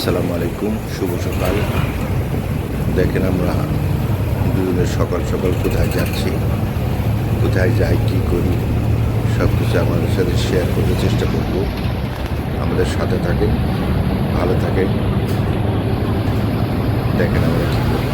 আসসালামু আলাইকুম, শুভ সকাল। দেখেন আমরা দুজনে সকাল সকাল কোথায় যাচ্ছি, কোথায় যাই, কী করি, সব কিছু আমাদের সাথে শেয়ার করতে চেষ্টা করব। আমাদের সাথে থাকেন, ভালো থাকেন। দেখেন আমরা কী করি।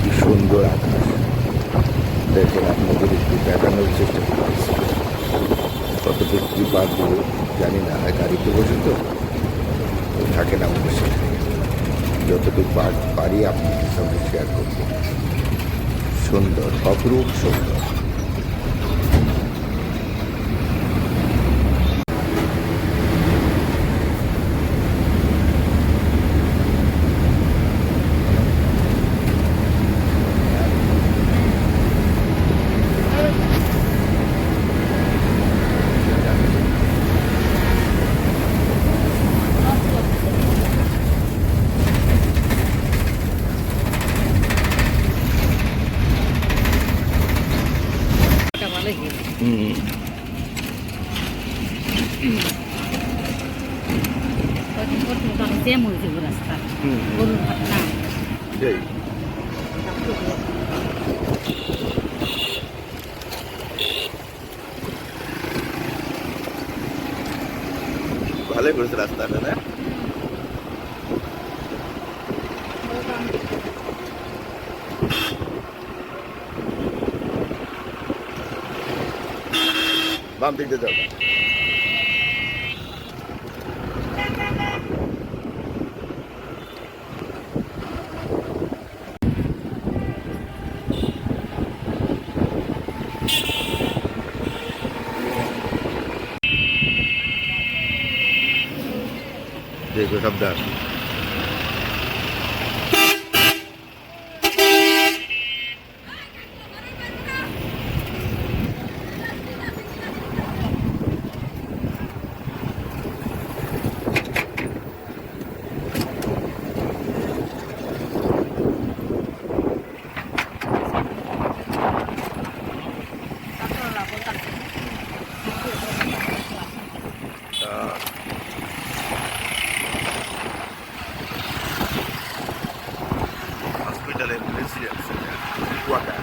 কি সুন্দর আকাশ দেখেন, আপনাদের একটু দেখানোর চেষ্টা করতেছি। কতটুকু কী পারবো জানি না, গাড়িতে বসে তো থাকেন আমাদের সাথে। যতটুকু পারি আপনাদের সঙ্গে শেয়ার করব। সুন্দর, অপরূপ সুন্দর। হুম, রাস্তা হুম, গরুর হাট না সেই ভালোই করেছে রাস্তাটা, না? বাম দিকে যাও। দেখো সাবধান। হসপিটালের প্রেসিডেন্ট কোয়ার্টার।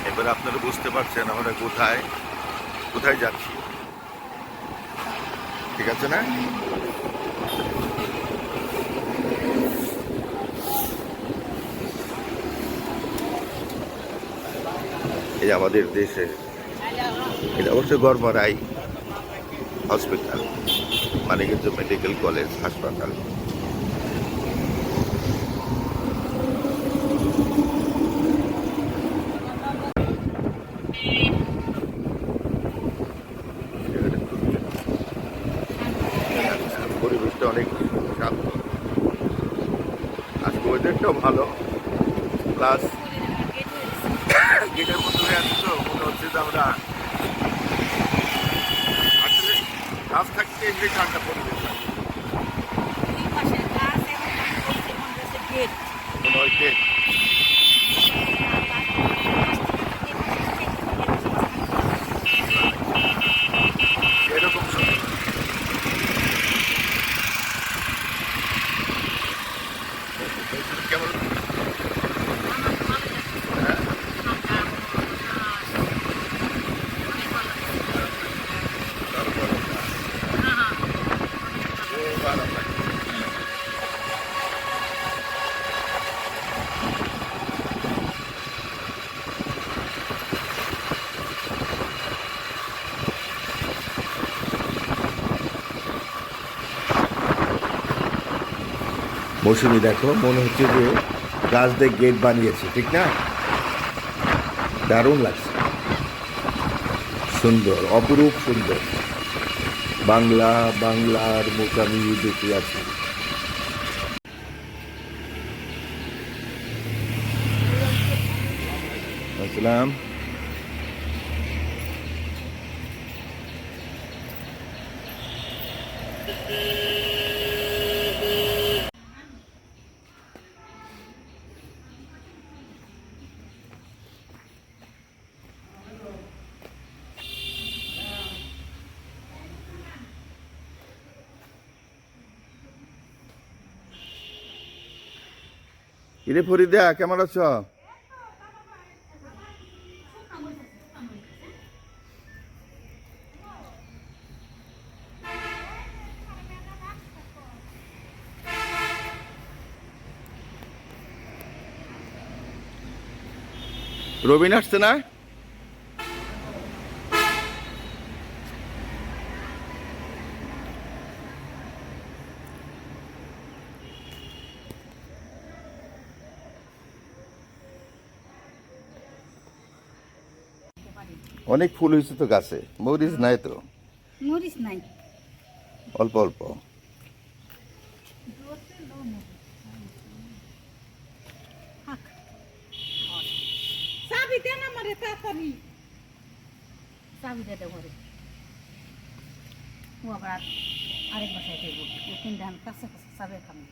এবার আপনারা বুঝতে পারছেন আমরা কোথায় কোথায় যাচ্ছি, ঠিক আছে না? এই আমাদের দেশে এটা অবশ্য গড়মারাই হসপিটাল, মানে কিন্তু মেডিকেল কলেজ হাসপাতাল। পরিবেশটা অনেক শান্ত, আজকে ওয়েদারটাও ভালো, প্লাস গেটের মধ্যে আছি তো মনে হচ্ছে যে আমরা আসলে গাছ থাকতে এমনি ঠান্ডা পরিবেশ হয়। মনে হয় গেট এরকম সুন্দর। কেমন? হ্যাঁ, তারপরে খুব আরাম লাগে। মৌসুমি দেখো, মনে হচ্ছে যে গাছ দিয়ে গেট বানিয়েছে, ঠিক না? দারুণ লাগছে, সুন্দর, অপরূপ সুন্দর। বাংলার মুখ আমি দেখে আছি। আসসালাম। কিরে ফরিদা, কেমন আছো? রবিন আসছে না? অনেক ফুল হয়েছে তো গাছে, মরিচ নাই তো? মরিচ নাই, অল্প অল্প। চাবি দেন আমারে তাড়াতাড়ি, চাবি দে ঘরে। ও আবার আরেক বাসায় দেবো, তিন ধান কাছে কাছে চাবি খাবো।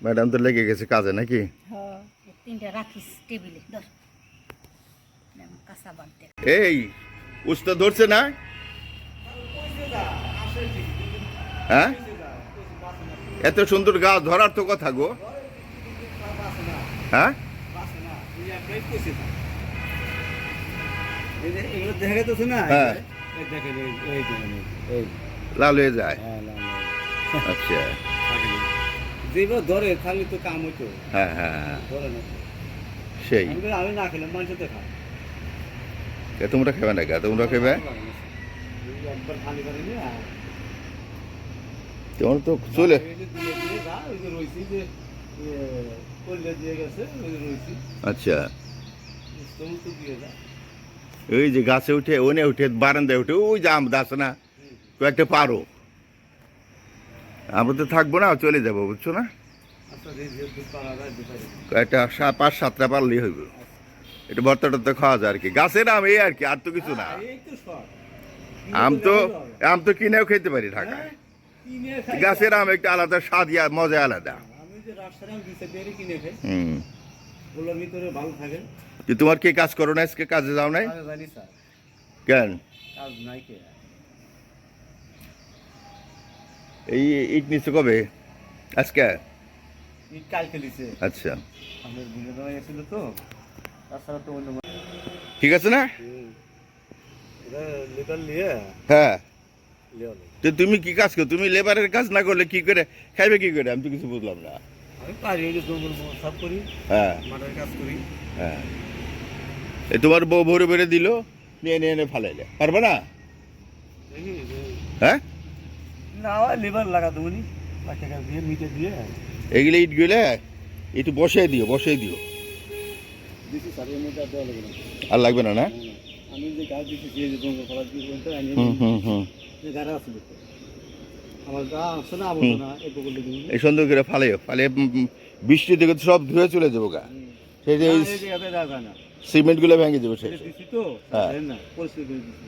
ম্যাডাম তো লেগে গেছে কাজে নাকি? হ্যাঁ, তিনটা রাখিস টেবিলে, ধর কাঁচা বাদ দে। এই উস্তা ধরছে না? হ্যাঁ, এত সুন্দর গাছ ধরার তো কথা গো। হ্যাঁ, হ্যাঁ, লাল হয়ে যায়। আচ্ছা, ধরে খালি তো কাম হইতো। হ্যাঁ হ্যাঁ হ্যাঁ, ধরে না, সেই। আমি না খেলাম মানুষ তো খা। তোমরা খেবে না, তোমরা খেবে? একবার খালি করে নিয়ে তোমার তো চলে। রয়েছি যে কল্যাণ দিয়ে গেছে, রয়েছি আচ্ছা, সমস্ত দিয়ে যা। ওই যে গাছে উঠে ওনে উঠে বারান্দায় উঠে ওই যে আম দাস না, কয়েকটা পারো। আমরা তো থাকবো না, চলে যাবো, বুঝছো না? আচ্ছা, যে পারা যায় দুপারে। কয়েকটা 5-7টা পারলেই হইব। এটা ভর্তা টর্তা খাওয়া যায় আর কি, গাছের আম, এই আর কি, আর তো কিছু না। এই তো শখ। আম তো কিনেও খেতে পারি ঢাকায়। কিনে খাই। গাছের আম একটা আলাদা স্বাদ, মজা আলাদা। আমি যে রাস্তায় আমি দিতে পেরে কিনে খাই, হুম। ওগুলোর ভিতরে ভালো থাকে। তো তোমার কি কাজ করো না, আজকে কাজে যাও নাই আমি জানি স্যার, কেন? কাজ নাই কে। এই ইট নিচ্ছে কবে? আজকে? এই কাল খেলিছে। আচ্ছা, আমার বুঝে দেওয়া গেছিল তো, তাছাড়া তো অন্য ঠিক আছে না? এটা লেটার নিয়ে হ্যাঁ, লিও নেই। তো তুমি কি কাজ করো? তুমি লেবারের কাজ না করলে কি করে খাইবে, কি করে? আমি তো কিছু বুঝলাম না। আমি পারি, ওই যে জঙ্গল সাফ করি, হ্যাঁ মাঠের কাজ করি। হ্যাঁ, এই তোমার বউ ভরে ভরে দিল, নিয়ে নিয়ে এনে ফালাইলে, পারবে না? দেখি হ্যাঁ, না লেবার লাগা দেবো নি, টাকা দিয়ে মিটে দিয়ে এগুলো ইট গুলে একটু বসাই দিও, বসাই দিও। দিচ্ছি স্যার, এর মধ্যে আর দেওয়া লাগবে না। আর লাগবে না, না? আমি যে গাছ দিচ্ছি, যে জঙ্গল ফলার দিয়ে বলতে আমি যে গাড়া আছে দেখতে আমার গা আছে না, আমার না এই বগলে দিবি। এই সুন্দর করে ফালাইও, ফালিয়ে বৃষ্টি দিকে তো সব ধুয়ে চলে যাবো গা। সেই যে এই জায়গাতে দেওয়া যায় না, সিমেন্ট গুলো ভেঙে যাবো সেই। এটা দিচ্ছি তো, হ্যাঁ। জানেন না পরিষ্কার করে দিচ্ছি।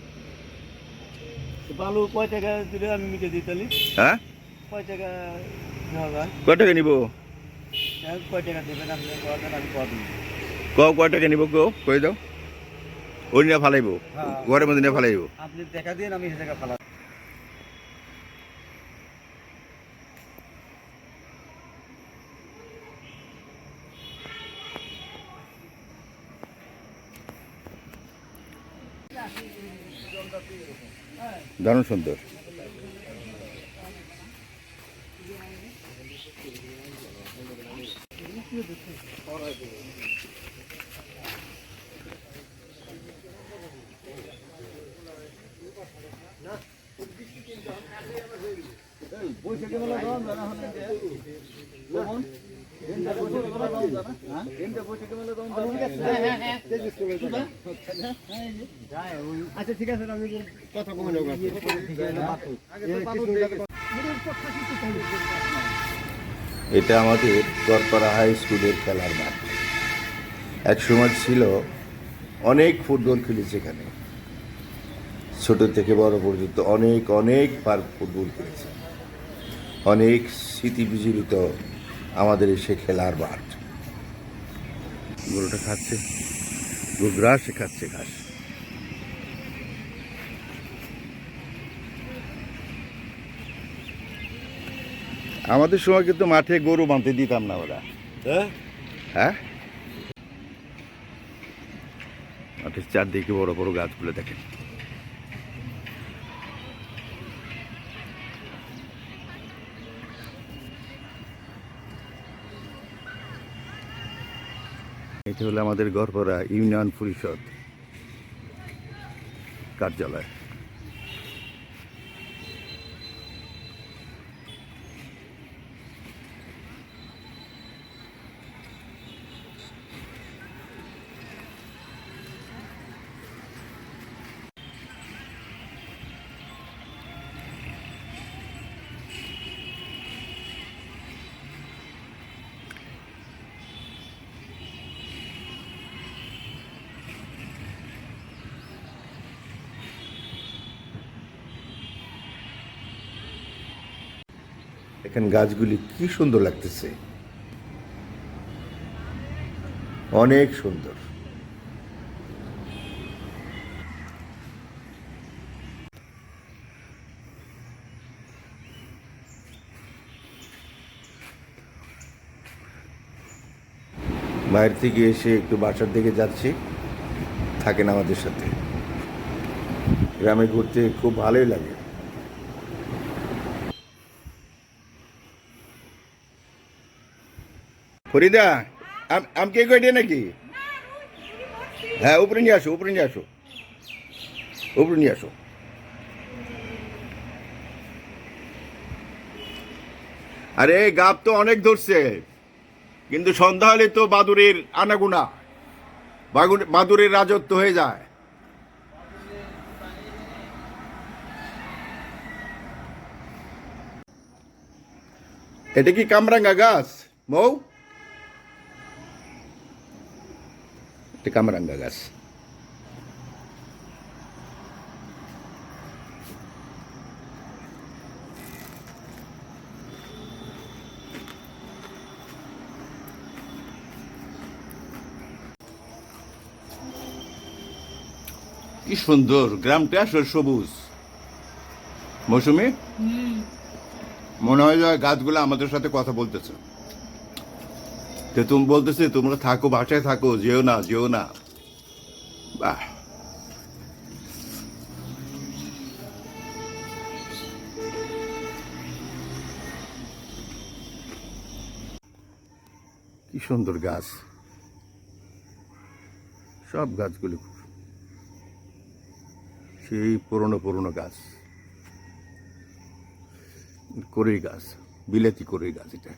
তো বালু কয় টাকা দিলে আমি মিটে দিই তাহলে? হ্যাঁ, কয় টাকা দেওয়া যায়? কয় টাকা নিবো? কয় টাকা দেবেন আপনি? কয় টাকা আমি কয় দিই? কয় টাকা নিবো গো, কয়ে দাও। ওই নিয়ে ফালাইবো, হ্যাঁ। ঘরের মধ্যে নিয়ে ফালাইবো। আপনি দেখা দিন, আমি সে জায়গা ফালা। দারুণ সুন্দর। আচ্ছা ঠিক আছে আমি কথা কমে নেব এটা আমাদের গড়পাড়া হাই স্কুলের খেলার মাঠ। এক সময় ছিল অনেক ফুটবল খেলেছে এখানে, ছোট থেকে বড় পর্যন্ত অনেক অনেকবার ফুটবল খেলেছে। অনেক স্মৃতি বিজড়িত আমাদের সে খেলার মাঠ। গরুটা খাচ্ছে, গ্রাস খাচ্ছে ঘাস। আমাদের সময় কিন্তু মাঠে গরু বাঁধতে দিতাম না ওরা। হ্যাঁ, মাঠের চারদিকে বড় বড় গাছগুলো দেখেন। এটা হলো আমাদের গড়পাড়া ইউনিয়ন পরিষদ কার্যালয়। এখানে গাছগুলি কি সুন্দর লাগতেছে, অনেক সুন্দর। বাইরে থেকে এসে একটু বাসার দিকে যাচ্ছি, থাকেন আমাদের সাথে। গ্রামে ঘুরতে খুব ভালোই লাগে। ফরিদা, আম কে কয়টা নাকি? হ্যাঁ, উপরে নিয়ে আসো, উপরে নিয়ে আসো, উপরে নিয়ে আসো। আরে গাব তো অনেক ধরছে, কিন্তু সন্ধ্যা হলে তো বাদুরের আনাগুনা, বাদুরের রাজত্ব হয়ে যায়। এটা কি কামরাঙ্গা গাছ মৌ? এটা কামরাঙ্গা গাছ। কি সুন্দর গ্রামটা, আসলে সবুজ। মৌসুমী, মনে হয় যে গাছগুলো আমাদের সাথে কথা বলতেছে। তো তুমি বলতেছে তোমরা থাকো, বাসায় থাকো, যেও না, যেও না। বাহ, কি সুন্দর গাছ। সব গাছগুলি সেই পুরনো পুরনো গাছ। কড়ই গাছ, বিলাতি কড়ই গাছ এটা।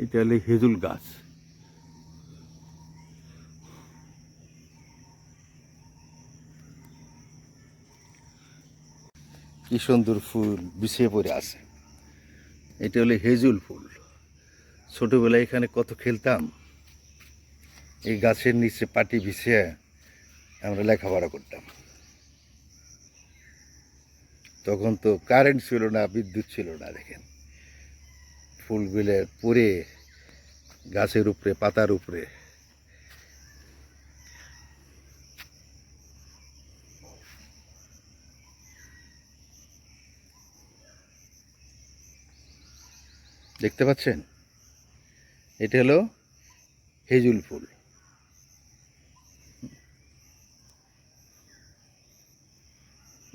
এটা হলো হেজুল গাছ। কি সুন্দর ফুল বিছিয়ে পড়ে আছে। এটা হলো হেজুল ফুল। ছোটবেলায় এখানে কত খেলতাম, এই গাছের নিচে পাটি বিছিয়ে আমরা লেখাপড়া করতাম। তখন তো কারেন্ট ছিল না, বিদ্যুৎ ছিল না। দেখেন ফুলগুলো পড়ে গাছের উপরে, পাতার উপরে। দেখতে পাচ্ছেন, এটা হলো হেজুল ফুল।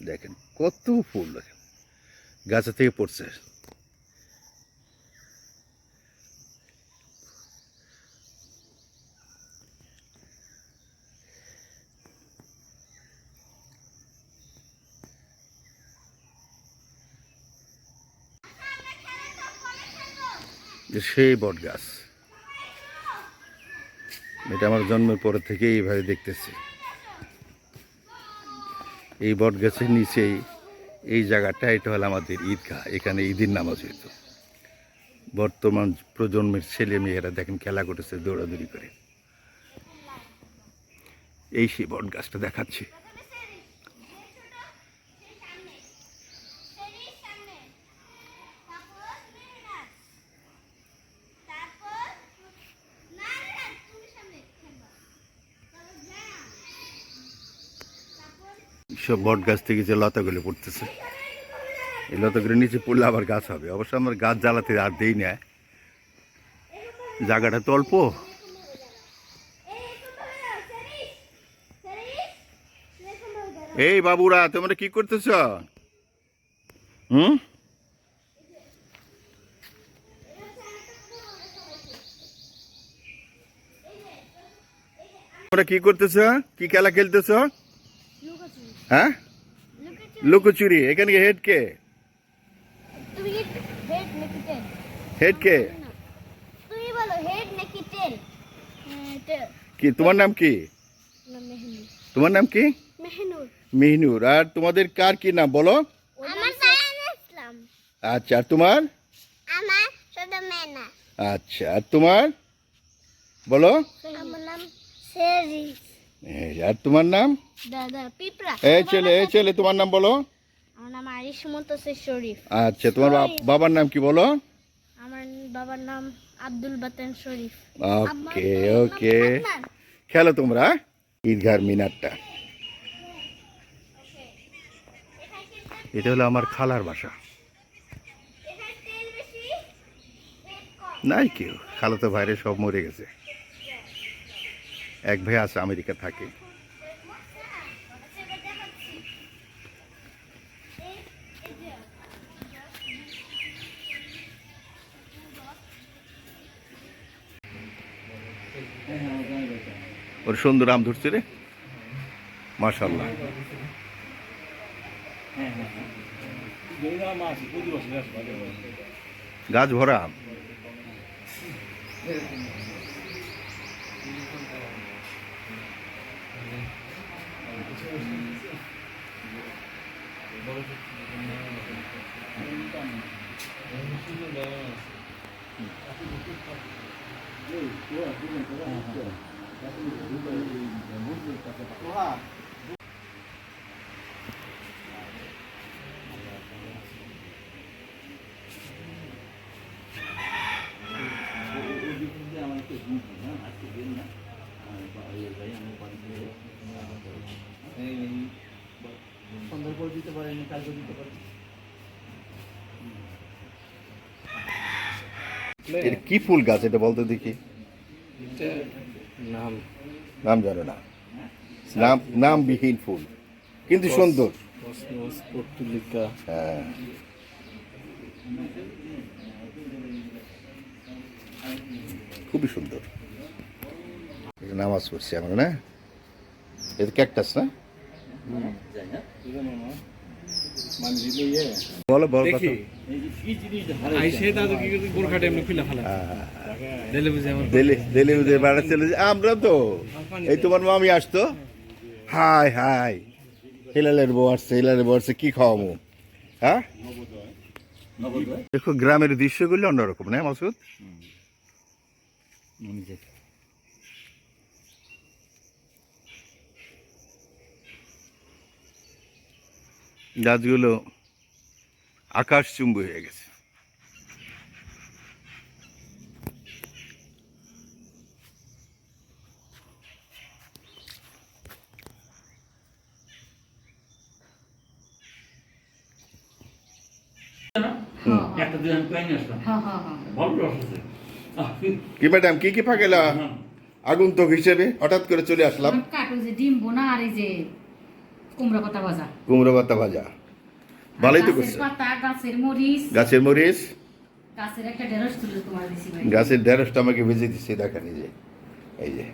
দেখেন কত ফুল, দেখেন গাছে থেকে পড়ছে। যে সেই বট গাছ, এটা আমার জন্মের পরে থেকে এইভাবে দেখতেছি। এই বট গাছের নিচেই এই জায়গাটা, এটা হলো আমাদের ঈদগাহ, এখানে ঈদের নামাজ হইত। বর্তমান প্রজন্মের ছেলে মেয়েরা দেখেন খেলা করতেছে দৌড়াদৌড়ি করে। এই সেই বট গাছটা দেখাচ্ছি। সব বট গাছ থেকে যে লতাগুলো পড়তেছে, এই লতাগুলো নিচে পড়লে আবার গাছ হবে। অবশ্য আমার গাছ জ্বালাতে আর দেই না, জায়গাটা তো অল্প। এই বাবুরা, তোমরা কি করতেছ? তোমরা কি করতেছ? কি খেলা খেলতেছ? হ্যাঁ, লুকোচুরি। এখানে হেড কে? তুমি হেড নাকি টেল? হেড কে? তুমি বলো হেড নাকি টেল? টেল। কি তোমার নাম কি? না মেহনুর। তোমার নাম কি? মেহনুর। মেহনুর। আর তোমাদের কার কি নাম বলো? আমার সায়ান ইসলাম। আচ্ছা, আর তোমার? আমার শুধু মেনা। আচ্ছা, আর তোমার বলো? আমার নাম সেরিস। আর তোমার নাম? দাদা পিপরা। এই ছেলে তোমার নাম বলো? আমার নাম আরিশ মুনতাসির শরীফ। আচ্ছা, তোমার বাবার নাম কি বলো? আমার বাবার নাম আব্দুল বাতেন শরীফ। ওকে ওকে, খেলো তোমরা। ঈদগার মিনারটা, এটা হলো আমার খালার বাসা। নাই কেউ, খালা তো বাইরে সব মরে গেছে। এক ভাই আছে আমেরিকা থাকে। ওর সুন্দর আম ধরছে রে, মাশাআল্লাহ। গাছ ভরা আম। সন্ধ্যার পর দিতে পারেনি, কালকে দিতে পারি। এটা কি ফুল গাছ এটা বলতে দেখি? নাম জানো না? নামবিহীন ফুল, কিন্তু সুন্দর। হ্যাঁ, খুবই সুন্দর। এটা নামাজ পড়ছি আমরা, না? এটা ক্যাকটাস না? বলো বলো কথা। দিলে বুঝে বাড়া চলে যায়। আমরা তো এই তোমার মামি আসতো, হাই হাই হিলালের বউ আসছে, কি খাওয়াবো? হ্যাঁ, দেখো গ্রামের দৃশ্যগুলো অন্যরকম, না মাসুদ? গাছগুলো আকাশচুম্বী হয়ে গেছে। একটা দিন আমি পাইনি আসলাম, ভালো রস আছে। কি ম্যাডাম, কি পাকেলা আগন্তুক হিসেবে হঠাৎ করে চলে আসলাম? কাকু যে ডিম বোনা আর এই যে কুমড়া পাতা ভাজা। কুমড়ো পাতা ভাজা, ভালোই তো গাছের করছে। পাতা, গাছের মরিচ, গাছের মরিচ, গাছের একটা ঢেঁড়স তুলে তোমার দিছি ভাই। গাছের ঢেঁড়সটা আমাকে ভেজে দিচ্ছে, দেখেন এই যে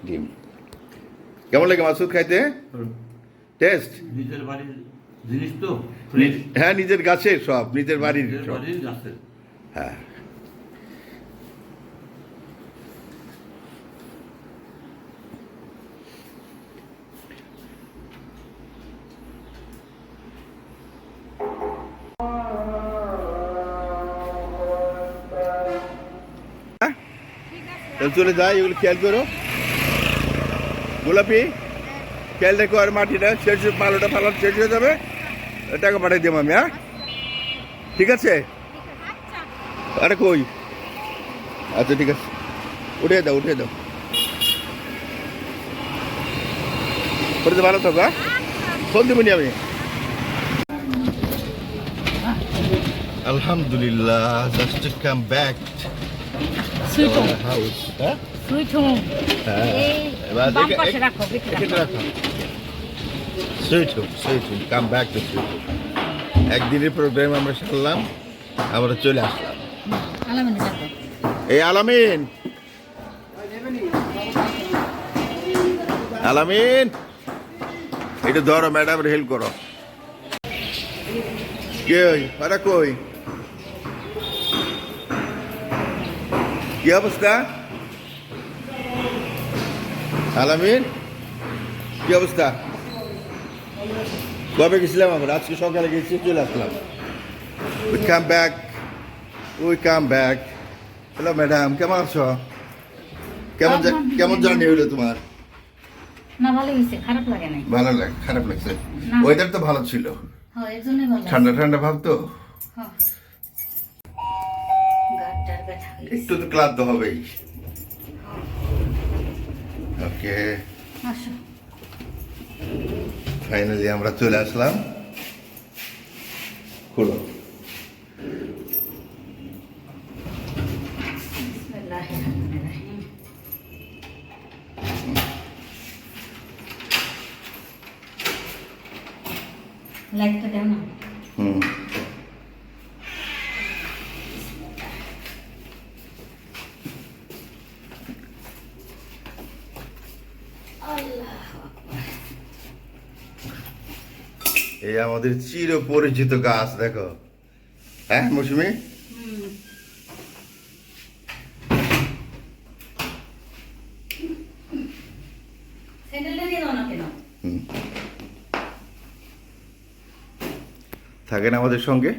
ডিম। কেমন লাগে মাসুদ খাইতে? টেস্ট? নিজের বাড়ির জিনিস তো ফ্রেশ। হ্যাঁ, নিজের গাছের সব, নিজের বাড়ির সব। বাড়ির গাছের। হ্যাঁ, চলে যায়, এগুলো খেয়াল করো। গোলাপি খেয়াল রেখো, আর মাটিটা শেষ, পালোটা ফালার শেষ হয়ে যাবে, টাকা পাঠিয়ে দেবো আমি। হ্যাঁ ঠিক আছে। আরে কই, আচ্ছা ঠিক আছে, উঠিয়ে দাও উঠিয়ে দাও। ওটা ভালো থাকো। হ্যাঁ ফোন দেবনি আমি। আলহামদুলিল্লাহ, just to come back sweet home house. হ্যাঁ সুইট হোম হ্যাঁ, এই এবার বাম পাশে রাখো বেশি এখানে রাখো। Sweet home, come back to sweet home. একদিনের প্রোগ্রাম আমরা সারলাম, আমরা চলে আসলাম। আলামিন রাখো। এই আলামিন, আলামিন এটা ধরো, ম্যাডাম হেল্প করো। কে ওই আরে কই, কি অবস্থা আলামিন, কি অবস্থা? কবে গেছিলাম আমরা? আজকে সকালে গেছি, চলে আসলাম। We come back. Hello madam, কেমন আছো? কেমন জার্নি হইলো তোমার? না ভালো হয়েছে, খারাপ লাগে নাই। ভালো লাগে, খারাপ লাগছে? না। ওয়েদার তো ভালো ছিল, হ্যাঁ এর জন্যই ভালো। ঠান্ডা ঠান্ডা ভাব তো, হ্যাঁ গাটার ব্যথা একটু তো ক্লান্ত হবেই। ওকে, আসো। ফাইনালি আমরা চলে আসলাম। খুলো। বিসমিল্লাহির রহমানির রহিম। লাইটটা দাও না। হুম, এই আমাদের চির পরিচিত গাছ, দেখো। হ্যাঁ মৌসুমি, স্যান্ডেলটা দিয়ে দাও না কেন? থাকেন আমাদের সঙ্গে।